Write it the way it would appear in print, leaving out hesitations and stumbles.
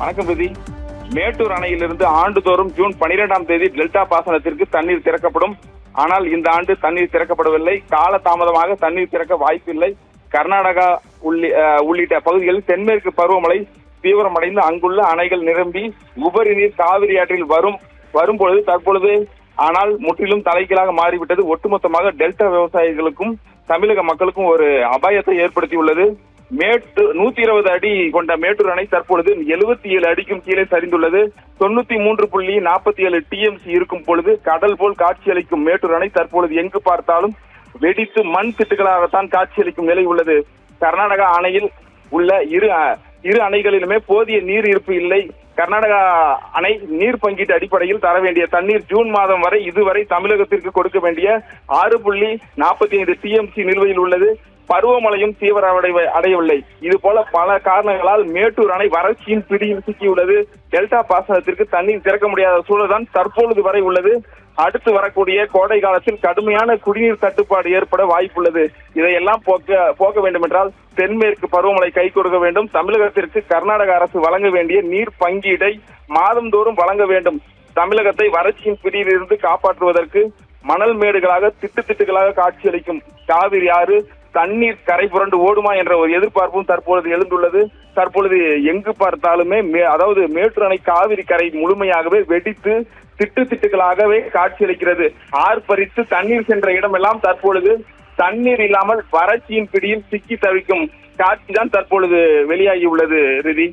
வணக்கம் பிரதி. மேட்டூர் அணையிலிருந்து ஆண்டுதோறும் ஜூன் 12ஆம் தேதி டெல்டா பாசனத்திற்கு தண்ணீர் திறக்கப்படும். ஆனால் இந்த ஆண்டு தண்ணீர் திறக்கப்படவில்லை. கால தாமதமாக தண்ணீர் திறக்க வாய்ப்பில்லை. கர்நாடகா உள்ளிட்ட பகுதிகளில் தென்மேற்கு பருவமழை தீவிரமடைந்து அங்குள்ள அணைகள் நிரம்பி உபரி நீர் காவிரி ஆற்றில் வரும்பொழுது தற்பொழுது ஆனால் முற்றிலும் தலைகீழாக மாறிவிட்டது. ஒட்டுமொத்தமாக டெல்டா விவசாயிகளுக்கும் தமிழக மக்களுக்கும் ஒரு அபாயத்தை ஏற்படுத்தியுள்ளது. 120 அடி கொண்ட மேட்டூர் அணை தற்பொழுது 77 அடிக்கும் கீழே சரிந்துள்ளது. 93.47 டிஎம்சி இருக்கும் பொழுது கடல் போல் காட்சியளிக்கும் மேட்டூர் அணை தற்பொழுது எங்கு பார்த்தாலும் வெடித்து மண் திட்டுகளாகத்தான் காட்சியளிக்கும் நிலை உள்ளது. கர்நாடகா அணையில் உள்ள இரு அணைகளிலுமே போதிய நீர் இருப்பு இல்லை. கர்நாடகா அணை நீர் பங்கீட்டு அடிப்படையில் தர வேண்டிய தண்ணீர் ஜூன் மாதம் வரை இதுவரை தமிழகத்திற்கு கொடுக்க வேண்டிய 6.45 டிஎம்சி நிலுவையில் உள்ளது. பருவமழையும் தீவிர அடையவில்லை. இது போல பல காரணங்களால் மேட்டூர் அணை வறட்சியின் பிடியில் சிக்கியுள்ளது. டெல்டா பாசனத்திற்கு தண்ணீர் திறக்க முடியாத சூழல்தான் தற்பொழுது வரை உள்ளது. அடுத்து வரக்கூடிய கோடை காலத்தில் கடுமையான குடிநீர் தட்டுப்பாடு ஏற்பட வாய்ப்புள்ளது. இதையெல்லாம் போக்க வேண்டும் என்றால் தென்மேற்கு பருவமழை கை கொடுக்க வேண்டும். தமிழகத்திற்கு கர்நாடக அரசு வழங்க வேண்டிய நீர் பங்கீடை மாதந்தோறும் வழங்க வேண்டும். தமிழகத்தை வறட்சியின் பிடியிலிருந்து காப்பாற்றுவதற்கு மணல் மேடுகளாக திட்டுகளாக காட்சியளிக்கும் காவிரி ஆறு தண்ணீர் கரை புரண்டு ஓடுமா என்ற ஒரு எதிர்பார்ப்பும் தற்பொழுது எழுந்துள்ளது. தற்பொழுது எங்கு பார்த்தாலுமே அதாவது மேட்டூர் அணை காவிரி கரை முழுமையாகவே வெடித்து திட்டுகளாகவே காட்சியளிக்கிறது. ஆர்ப்பரித்து தண்ணீர் சென்ற இடமெல்லாம் தற்பொழுது தண்ணீர் இல்லாமல் வறட்சியின் பிடியில் சிக்கி தவிக்கும் காட்சிதான் தற்பொழுது வெளியாகி உள்ளது. ரிதி.